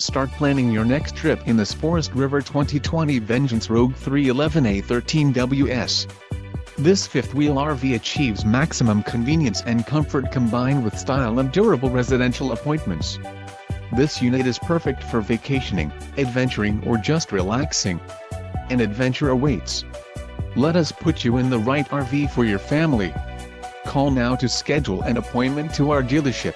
Start planning your next trip in this Forest River 2020 Vengeance Rogue 311A13WS. This fifth-wheel RV achieves maximum convenience and comfort combined with style and durable residential appointments. This unit is perfect for vacationing, adventuring or just relaxing. An adventure awaits. Let us put you in the right RV for your family. Call now to schedule an appointment to our dealership.